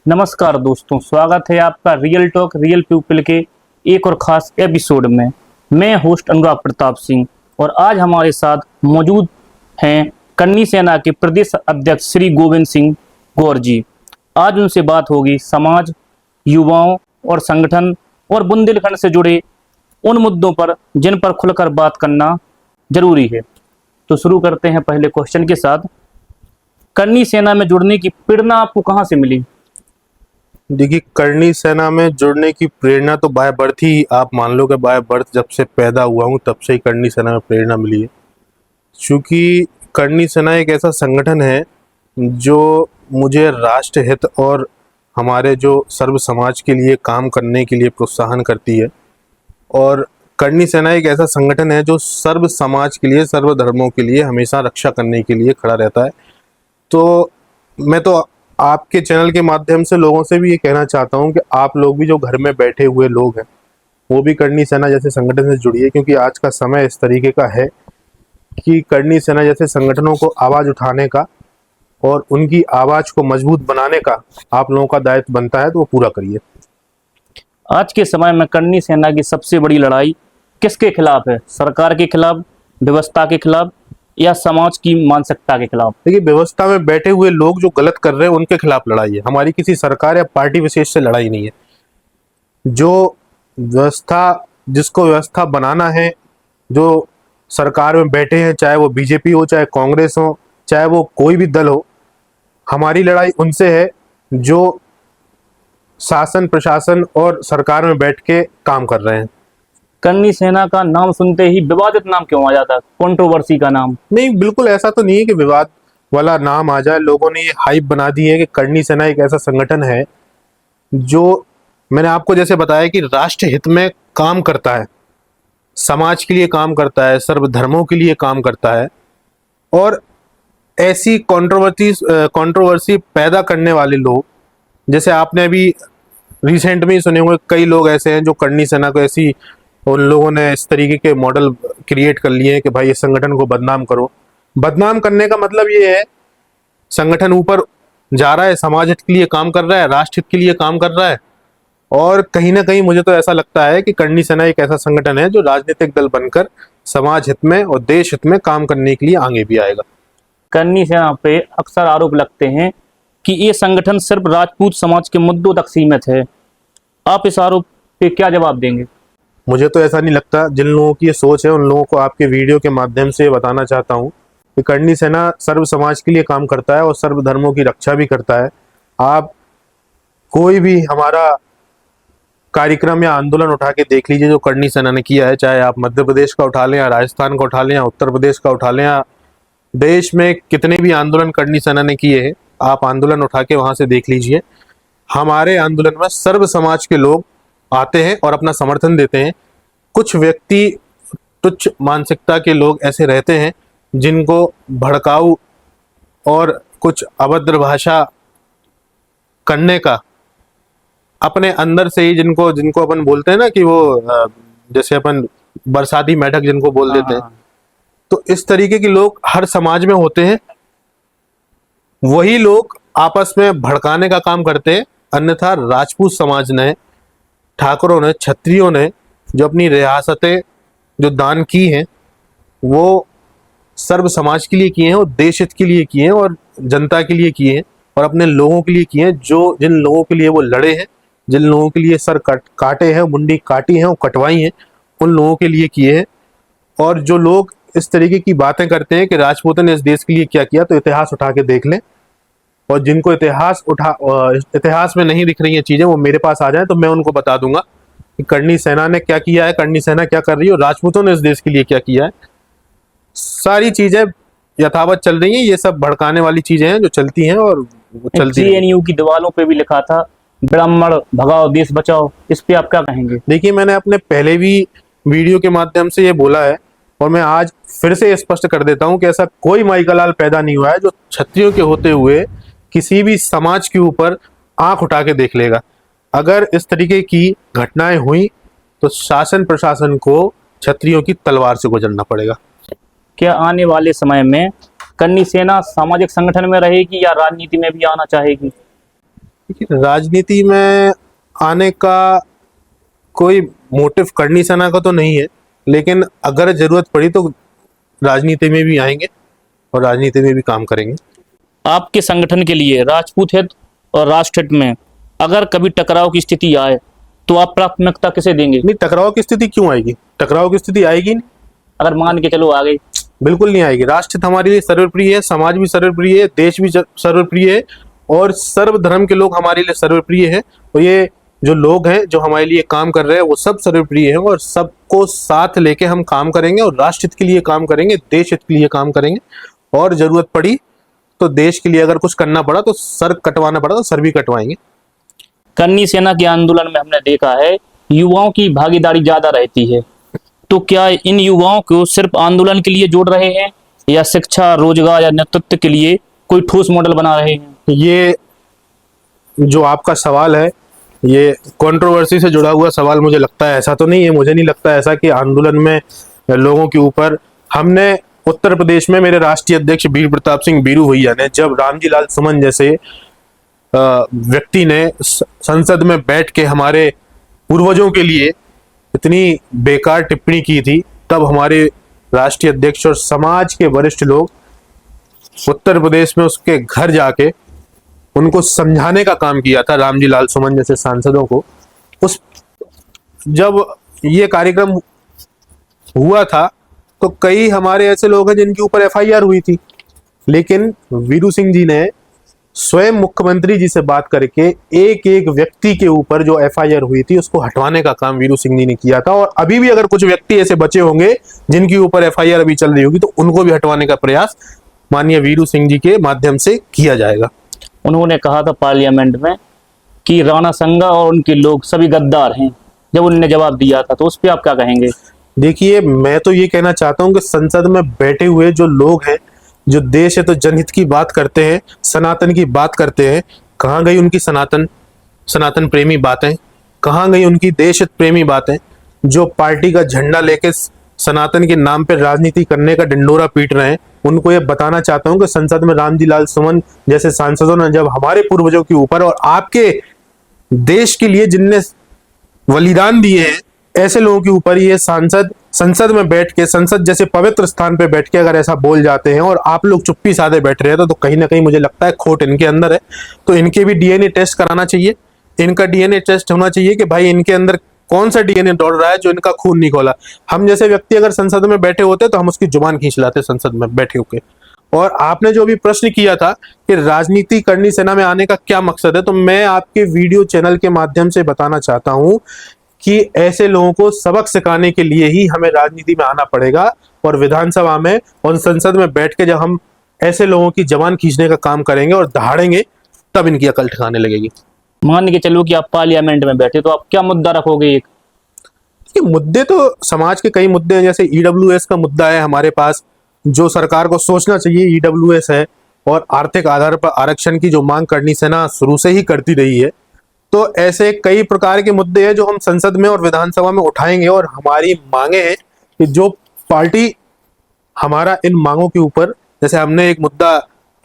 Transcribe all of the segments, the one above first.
नमस्कार दोस्तों, स्वागत है आपका रियल टॉक रियल पीपल के एक और खास एपिसोड में। मैं होस्ट अनुराग प्रताप सिंह और आज हमारे साथ मौजूद हैं कन्नी सेना के प्रदेश अध्यक्ष श्री गोविंद सिंह गौर जी। आज उनसे बात होगी समाज, युवाओं और संगठन और बुंदेलखंड से जुड़े उन मुद्दों पर जिन पर खुलकर बात करना जरूरी है। तो शुरू करते हैं पहले क्वेश्चन के साथ। कन्नी सेना में जुड़ने की प्रेरणा आपको कहाँ से मिली? देखिए, करनी सेना में जुड़ने की प्रेरणा तो बाय बर्थ ही आप मान लो कि बाय बर्थ जब से पैदा हुआ हूँ तब से ही करनी सेना में प्रेरणा मिली है। क्योंकि करनी सेना एक ऐसा संगठन है जो मुझे राष्ट्र हित और हमारे जो सर्व समाज के लिए काम करने के लिए प्रोत्साहन करती है। और करनी सेना एक ऐसा संगठन है जो सर्व समाज के लिए, सर्व धर्मों के लिए हमेशा रक्षा करने के लिए खड़ा रहता है। तो मैं तो आपके चैनल के माध्यम से लोगों से भी ये कहना चाहता हूँ कि आप लोग भी जो घर में बैठे हुए लोग हैं वो भी करनी सेना जैसे संगठन से जुड़िए, क्योंकि आज का समय इस तरीके का है कि करनी सेना जैसे संगठनों को आवाज़ उठाने का और उनकी आवाज़ को मजबूत बनाने का आप लोगों का दायित्व बनता है, तो वो पूरा करिए। आज के समय में कन्नी सेना की सबसे बड़ी लड़ाई किसके खिलाफ है? सरकार के खिलाफ, व्यवस्था के खिलाफ या समाज की मानसिकता के खिलाफ? देखिए, व्यवस्था में बैठे हुए लोग जो गलत कर रहे हैं उनके खिलाफ लड़ाई है, हमारी किसी सरकार या पार्टी विशेष से लड़ाई नहीं है। जो व्यवस्था, जिसको व्यवस्था बनाना है, जो सरकार में बैठे हैं, चाहे वो बीजेपी हो, चाहे कांग्रेस हो, चाहे वो कोई भी दल हो, हमारी लड़ाई उनसे है जो शासन, प्रशासन और सरकार में बैठ के काम कर रहे हैं। कन्नी सेना का नाम सुनते ही विवादित नाम क्यों आ जाता है, कंट्रोवर्सी का नाम? नहीं, बिल्कुल ऐसा तो नहीं है कि विवाद वाला नाम आ जाए। लोगों ने ये हाइप बना दी है कि करनी सेना एक ऐसा संगठन है जो, मैंने आपको जैसे बताया कि राष्ट्र हित में काम करता है, समाज के लिए काम करता है, सर्व धर्मों के लिए काम करता है। और ऐसी कंट्रोवर्सी पैदा करने वाले लोग, जैसे आपने अभी रिसेंट में ही सुने होंगे, कई लोग ऐसे हैं जो करनी सेना को ऐसी, उन लोगों ने इस तरीके के मॉडल क्रिएट कर लिए हैं कि भाई इस संगठन को बदनाम करो। बदनाम करने का मतलब ये है, संगठन ऊपर जा रहा है, समाज हित के लिए काम कर रहा है, राष्ट्र हित के लिए काम कर रहा है। और कहीं ना कहीं मुझे तो ऐसा लगता है कि करनी सेना एक ऐसा संगठन है जो राजनीतिक दल बनकर समाज हित में और देश हित में काम करने के लिए आगे भी आएगा। कन्नी सेना पे अक्सर आरोप लगते हैं कि ये संगठन सिर्फ राजपूत समाज के मुद्दों तक सीमित है। आप इस आरोप पे क्या जवाब देंगे? मुझे तो ऐसा नहीं लगता। जिन लोगों की ये सोच है उन लोगों को आपके वीडियो के माध्यम से बताना चाहता हूँ कि करनी सेना सर्व समाज के लिए काम करता है और सर्व धर्मों की रक्षा भी करता है। आप कोई भी हमारा कार्यक्रम या आंदोलन उठा के देख लीजिए जो करनी सेना ने किया है, चाहे आप मध्य प्रदेश का उठा लें या राजस्थान का उठा लें या उत्तर प्रदेश का उठा लें या देश में कितने भी आंदोलन करनी सेना ने किए हैं, आप आंदोलन उठा के वहां से देख लीजिए। हमारे आंदोलन में सर्व समाज के लोग आते हैं और अपना समर्थन देते हैं। कुछ व्यक्ति, तुच्छ मानसिकता के लोग ऐसे रहते हैं जिनको भड़काऊ और कुछ अभद्र भाषा करने का अपने अंदर से ही, जिनको अपन बोलते हैं ना कि वो जैसे अपन बरसाती मेढक जिनको बोल देते हैं, तो इस तरीके के लोग हर समाज में होते हैं। वही लोग आपस में भड़काने का काम करते हैं। अन्यथा राजपूत समाज ने, ठाकुरों ने, क्षत्रियों ने जो अपनी रियासतें जो दान की हैं वो सर्व समाज के लिए किए हैं और देश हित के लिए किए हैं और जनता के लिए किए हैं और अपने लोगों के लिए किए हैं। जो जिन लोगों के लिए वो लड़े हैं, जिन लोगों के लिए सर काटे हैं, मुंडी काटी हैं और कटवाई हैं, उन लोगों के लिए किए हैं। और जो लोग इस तरीके की बातें करते हैं कि राजपूतों ने इस देश के लिए क्या किया, तो इतिहास उठा के देख लें। और जिनको इतिहास में नहीं दिख रही हैं चीजें, वो मेरे पास आ जाएं तो मैं उनको बता दूंगा कि करनी सेना ने क्या किया है, करनी सेना क्या कर रही है और राजपूतों ने इस देश के लिए क्या किया है। सारी चीजें यथावत चल रही हैं। ये सब भड़काने वाली चीजें हैं जो चलती हैं और वो चलती हैं। जेएनयू की दीवारों पे भी लिखा था ब्राह्मण भगाओ देश बचाओ, इस पे आप क्या कहेंगे? देखिए, मैंने अपने पहले भी वीडियो के माध्यम से ये बोला है और मैं आज फिर से स्पष्ट कर देता हूं कि ऐसा कोई माइकलाल पैदा नहीं हुआ है जो क्षत्रियों के होते हुए किसी भी समाज के ऊपर आंख उठा के देख लेगा। अगर इस तरीके की घटनाएं हुई तो शासन प्रशासन को क्षत्रियों की तलवार से गुजरना पड़ेगा। क्या आने वाले समय में कन्नी सेना सामाजिक संगठन में रहेगी या राजनीति में भी आना चाहेगी? देखिए, राजनीति में आने का कोई मोटिव करनी सेना का तो नहीं है, लेकिन अगर जरूरत पड़ी तो राजनीति में भी आएंगे और राजनीति में भी काम करेंगे। आपके संगठन के लिए राजपूत हित और राष्ट्र हित में अगर कभी टकराव की स्थिति आए तो आप प्राथमिकता किसे देंगे? नहीं, टकराव की स्थिति क्यों आएगी? टकराव की स्थिति आएगी नहीं, अगर मान के चलो आ गई। बिल्कुल नहीं आएगी। राष्ट्र हित हमारे लिए सर्वप्रिय है, समाज भी सर्वप्रिय है, देश भी सर्वप्रिय है और सर्वधर्म के लोग हमारे लिए सर्वप्रिय है। और ये जो लोग हैं जो हमारे लिए काम कर रहे हैं वो सब सर्वप्रिय है और सबको साथ लेके हम काम करेंगे और राष्ट्र हित के लिए काम करेंगे, देश हित के लिए काम करेंगे। और जरूरत पड़ी तो देश के लिए अगर कुछ करना पड़ा तो सर कटवाना पड़ा तो सर भी कटवाएंगे। करनी सेना के आंदोलन में हमने देखा है युवाओं की भागीदारी ज्यादा रहती है, तो क्या इन युवाओं को सिर्फ आंदोलन के लिए जोड़ रहे हैं या शिक्षा, रोजगार या नेतृत्व के लिए कोई ठोस मॉडल बना रहे हैं? ये जो आपका सवाल है ये कंट्रोवर्सी से जुड़ा हुआ सवाल मुझे लगता है। ऐसा तो नहीं है, मुझे नहीं लगता ऐसा कि आंदोलन में लोगों के ऊपर हमने उत्तर प्रदेश में मेरे राष्ट्रीय अध्यक्ष वीर प्रताप सिंह बीरू भैया ने जब रामजी लाल सुमन जैसे व्यक्ति ने संसद में बैठ के हमारे पूर्वजों के लिए इतनी बेकार टिप्पणी की थी, तब हमारे राष्ट्रीय अध्यक्ष और समाज के वरिष्ठ लोग उत्तर प्रदेश में उसके घर जाके उनको समझाने का काम किया था, रामजी लाल सुमन जैसे सांसदों को। उस जब ये कार्यक्रम हुआ था तो कई हमारे ऐसे लोग हैं जिनके ऊपर एफआईआर हुई थी, लेकिन वीरू सिंह जी ने स्वयं मुख्यमंत्री जी से बात करके एक एक व्यक्ति के ऊपर जो एफआईआर हुई थी उसको हटवाने का काम वीरू सिंह जी ने किया था। और अभी भी अगर कुछ व्यक्ति ऐसे बचे होंगे जिनके ऊपर एफआईआर अभी चल रही होगी तो उनको भी हटवाने का प्रयास माननीय वीरू सिंह जी के माध्यम से किया जाएगा। उन्होंने कहा था पार्लियामेंट में कि राणा संगा और उनके लोग सभी गद्दार हैं, जब उन्होंने जवाब दिया था, तो उस पर आप क्या कहेंगे? देखिए, मैं तो ये कहना चाहता हूं कि संसद में बैठे हुए जो लोग हैं, जो देश है तो जनहित की बात करते हैं, सनातन की बात करते हैं, कहाँ गई उनकी सनातन प्रेमी बातें? कहाँ गई उनकी देश हित प्रेमी बातें? जो पार्टी का झंडा लेके सनातन के नाम पे राजनीति करने का डंडोरा पीट रहे हैं, उनको ये बताना चाहता हूं कि संसद में रामजी लाल सुमन जैसे सांसदों ने जब हमारे पूर्वजों के ऊपर और आपके देश के लिए जिनने बलिदान दिए हैं ऐसे लोगों के ऊपर ये संसद में बैठ के, संसद जैसे पवित्र स्थान पे बैठ के अगर ऐसा बोल जाते हैं और आप लोग चुप्पी साधे बैठ रहे हैं तो कहीं ना कहीं मुझे लगता है खोट इनके अंदर है। तो इनके भी डीएनए टेस्ट कराना चाहिए। इनका डीएनए टेस्ट होना चाहिए कि भाई इनके अंदर कौन सा डीएनए दौड़ रहा है जो इनका खून नहीं खोला। हम जैसे व्यक्ति अगर संसद में बैठे होते तो हम उसकी जुबान खींच लाते संसद में बैठे होके। और आपने जो भी प्रश्न किया था कि राजनीति करनी सेना में आने का क्या मकसद है, तो मैं आपके वीडियो चैनल के माध्यम से बताना चाहता हूं कि ऐसे लोगों को सबक सिखाने के लिए ही हमें राजनीति में आना पड़ेगा और विधानसभा में और संसद में बैठ के जब हम ऐसे लोगों की जबान खींचने का काम करेंगे और दहाड़ेंगे तब इनकी अकल ठिकाने लगेगी। मान के चलो कि आप पार्लियामेंट में बैठे तो आप क्या मुद्दा रखोगे? एक मुद्दे तो समाज के कई मुद्दे हैं, जैसे ईडब्ल्यूएस का मुद्दा है हमारे पास, जो सरकार को सोचना चाहिए। ईडब्ल्यूएस है और आर्थिक आधार पर आरक्षण की जो मांग करनी सेना शुरू से ही करती रही है। तो ऐसे कई प्रकार के मुद्दे हैं जो हम संसद में और विधानसभा में उठाएंगे और हमारी मांगे हैं कि जो पार्टी हमारा इन मांगों के ऊपर, जैसे हमने एक मुद्दा,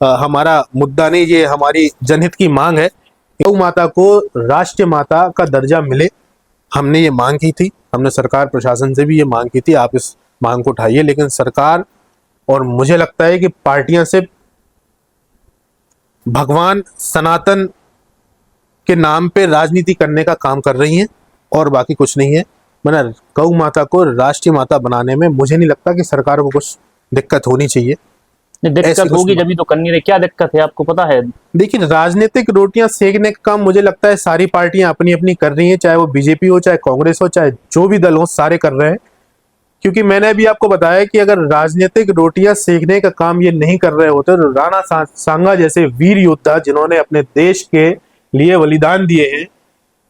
हमारा मुद्दा नहीं, ये हमारी जनहित की मांग है, गौ माता को राष्ट्रीय माता का दर्जा मिले। हमने ये मांग की थी, हमने सरकार प्रशासन से भी ये मांग की थी, आप इस मांग को उठाइए। लेकिन सरकार और मुझे लगता है कि पार्टियां सिर्फ भगवान सनातन के नाम पे राजनीति करने का काम कर रही हैं और बाकी कुछ नहीं है। मैंने गौ माता को राष्ट्रीय माता बनाने में मुझे नहीं लगता कि सरकार को कुछ दिक्कत होनी चाहिए। दिक्कत होगी जब तो करनी रही। क्या दिक्कत है आपको पता है? देखिए, राजनीतिक रोटियां सेकने का काम मुझे लगता है सारी पार्टियां अपनी अपनी कर रही हैं, चाहे वो बीजेपी हो, चाहे कांग्रेस हो, चाहे जो भी दल हो, सारे कर रहे हैं। क्योंकि मैंने अभी आपको बताया कि अगर राजनीतिक रोटियां सेकने का काम ये नहीं कर रहे होते तो राणा सांगा जैसे वीर योद्धा जिन्होंने अपने देश के लिए बलिदान दिए हैं,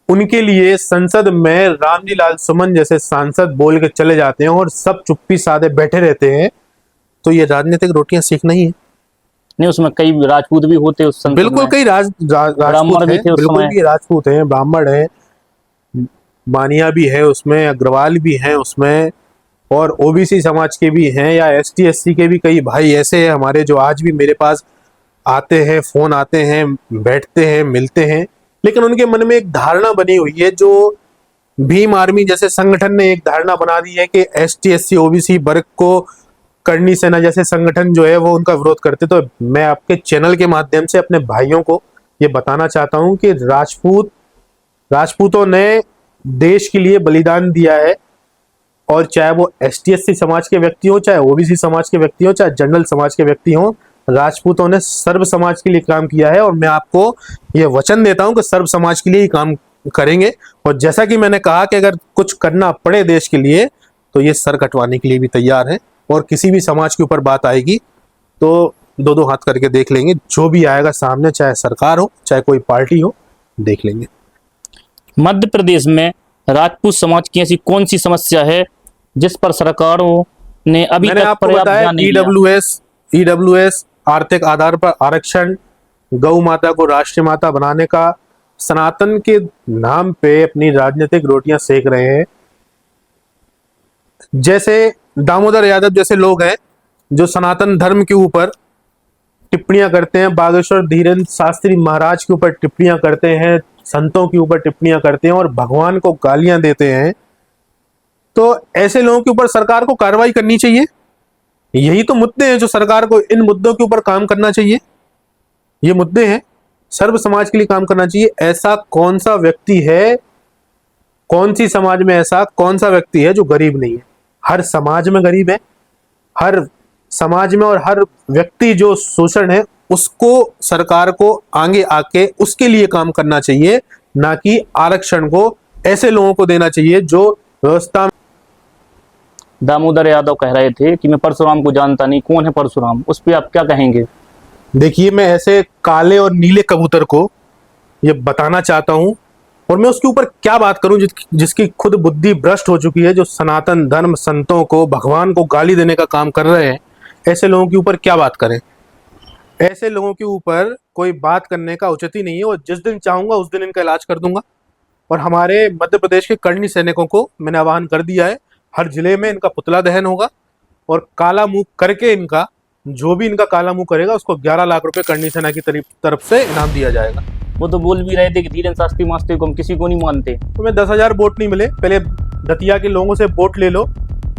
उनके लिए संसद में रामजी लाल सुमन जैसे सांसद बोल के चले जाते हैं और सब चुप्पी साधे बैठे रहते हैं, तो ये राजनीतिक रोटियां सीखना ही है। नहीं, उसमें कई राजपूत भी होते उस संसद बिल्कुल में। कई राजपूत हैं, बिल्कुल भी राजपूत हैं, ब्राह्मण हैं, बानिया भी है उसमें, अग्रवाल भी हैं उसमें, और ओबीसी समाज के भी हैं, या एसटी एससी के भी कई भाई ऐसे हैं हमारे जो आज भी मेरे पास आते हैं, फोन आते हैं, बैठते हैं, मिलते हैं। लेकिन उनके मन में एक धारणा बनी हुई है, जो भीम आर्मी जैसे संगठन ने एक धारणा बना दी है कि ST SC OBC वर्ग को करनी सेना जैसे संगठन जो है वो उनका विरोध करते। तो मैं आपके चैनल के माध्यम से अपने भाइयों को ये बताना चाहता हूं कि राजपूतों ने देश के लिए बलिदान दिया है, और चाहे वो ST SC समाज के व्यक्ति हो, चाहे OBC समाज के व्यक्ति हो, चाहे जनरल समाज के व्यक्ति हो, राजपूतों ने सर्व समाज के लिए काम किया है। और मैं आपको ये वचन देता हूं कि सर्व समाज के लिए ही काम करेंगे। और जैसा कि मैंने कहा कि अगर कुछ करना पड़े देश के लिए तो ये सर कटवाने के लिए भी तैयार है, और किसी भी समाज के ऊपर बात आएगी तो दो दो हाथ करके देख लेंगे। जो भी आएगा सामने, चाहे सरकार हो चाहे कोई पार्टी हो, देख लेंगे। मध्य प्रदेश में राजपूत समाज की ऐसी कौन सी समस्या है जिस पर सरकारों ने अभी मैंने तक आपको पर्याप्त बताया ध्यान नहीं दिया? EWS आर्थिक आधार पर आरक्षण, गौ माता को राष्ट्रीय माता बनाने का, सनातन के नाम पे अपनी राजनीतिक रोटियां सेक रहे हैं। जैसे दामोदर यादव जैसे लोग हैं जो सनातन धर्म के ऊपर टिप्पणियां करते हैं, बागेश्वर धीरेन्द्र शास्त्री महाराज के ऊपर टिप्पणियां करते हैं, संतों के ऊपर टिप्पणियां करते हैं और भगवान को गालियां देते हैं। तो ऐसे लोगों के ऊपर सरकार को कार्रवाई करनी चाहिए। यही तो मुद्दे हैं जो सरकार को इन मुद्दों के ऊपर काम करना चाहिए। ये मुद्दे हैं, सर्व समाज के लिए काम करना चाहिए। ऐसा कौन सा व्यक्ति है, कौन सी समाज में ऐसा कौन सा व्यक्ति है जो गरीब नहीं है? हर समाज में गरीब है, हर समाज में, और हर व्यक्ति जो शोषण है उसको सरकार को आगे आके उसके लिए काम करना चाहिए, ना कि आरक्षण को ऐसे लोगों को देना चाहिए जो व्यवस्था। दामोदर यादव कह रहे थे कि मैं परशुराम को जानता नहीं, कौन है परशुराम, उस पर आप क्या कहेंगे? देखिए, मैं ऐसे काले और नीले कबूतर को ये बताना चाहता हूं, और मैं उसके ऊपर क्या बात करूं जिसकी खुद बुद्धि भ्रष्ट हो चुकी है, जो सनातन धर्म, संतों को, भगवान को गाली देने का काम कर रहे हैं। ऐसे लोगों के ऊपर क्या बात करें? ऐसे लोगों के ऊपर कोई बात करने का उचित ही नहीं है, और जिस दिन चाहूंगा उस दिन इनका इलाज कर दूंगा। और हमारे मध्य प्रदेश के करनी सैनिकों को मैंने आह्वान कर दिया है, हर जिले में इनका पुतला दहन होगा, और काला मुंह करके इनका, जो भी इनका काला मुंह करेगा उसको 11 लाख रुपए करनी सेना की तरफ से इनाम दिया जाएगा। वो तो बोल भी रहे थे कि धीरेन्द्र शास्त्री मास्टर को हम किसी को नहीं मानते। तुम्हें 10,000 वोट नहीं मिले, पहले दतिया के लोगों से वोट ले लो।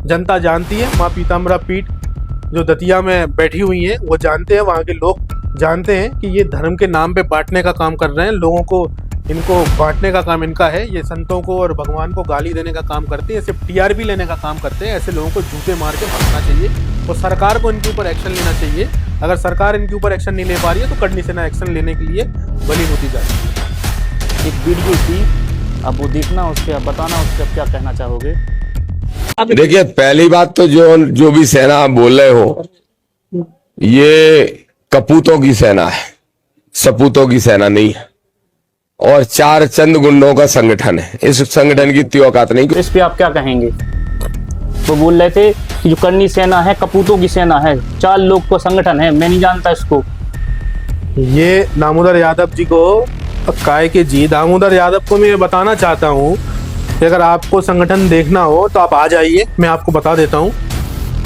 जनता जानती है, माँ पीताम्बरा पीठ जो दतिया में बैठी हुई है वो जानते हैं, वहाँ के लोग जानते हैं कि ये धर्म के नाम पे बांटने का काम कर रहे हैं लोगों को। इनको बांटने का काम इनका है, ये संतों को और भगवान को गाली देने का काम करते हैं, सिर्फ TRP लेने का काम करते हैं। ऐसे लोगों को जूते मार के भगाना चाहिए, और सरकार को इनके ऊपर एक्शन लेना चाहिए। अगर सरकार इनके ऊपर एक्शन नहीं ले पा रही है तो करनी सेना एक्शन लेने के लिए बली होती जाए। एक वीडियो थी, अब वो देखना, उसके आप बताना, उससे आप क्या कहना चाहोगे? देखिए, पहली बात तो जो भी सेना आप बोल रहे हो, ये कपूतों की सेना है, सपूतों की सेना नहीं है, और 4 चंद गुंडों का संगठन है। इस संगठन की इतनी औकात नहीं। इस पे आप क्या कहेंगे? वो बोल रहे थे कि जो करनी सेना है कपूतों की सेना है, 4 लोग को संगठन है, मैं नहीं जानता इसको। ये दामोदर यादव जी को काय के जी, दामोदर यादव को मैं ये बताना चाहता हूँ कि अगर आपको संगठन देखना हो तो आप आ जाइए, मैं आपको बता देता हूँ।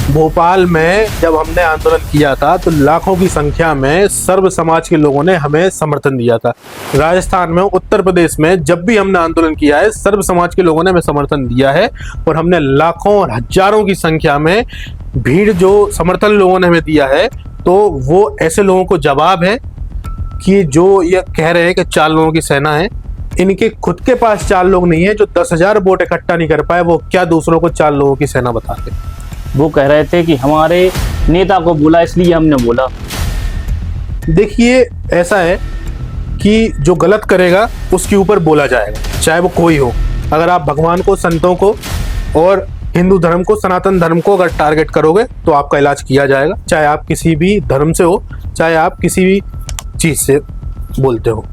भोपाल में जब हमने आंदोलन किया था तो लाखों की संख्या में सर्व समाज के लोगों ने हमें समर्थन दिया था। राजस्थान में, उत्तर प्रदेश में जब भी हमने आंदोलन किया है, सर्व समाज के लोगों ने हमें समर्थन दिया है, और हमने लाखों और हजारों की संख्या में भीड़ जो समर्थन लोगों ने हमें दिया है। तो वो ऐसे लोगों को जवाब है कि जो ये कह रहे हैं कि 4 लोगों की सेना है, इनके खुद के पास 4 लोग नहीं है। जो 10,000 वोट इकट्ठा नहीं कर पाए, वो क्या दूसरों को 4 लोगों की सेना बताते? वो कह रहे थे कि हमारे नेता को बोला इसलिए हमने बोला। देखिए, ऐसा है कि जो गलत करेगा उसके ऊपर बोला जाएगा, चाहे वो कोई हो। अगर आप भगवान को, संतों को और हिंदू धर्म को, सनातन धर्म को अगर टारगेट करोगे तो आपका इलाज किया जाएगा, चाहे आप किसी भी धर्म से हो, चाहे आप किसी भी चीज़ से बोलते हो।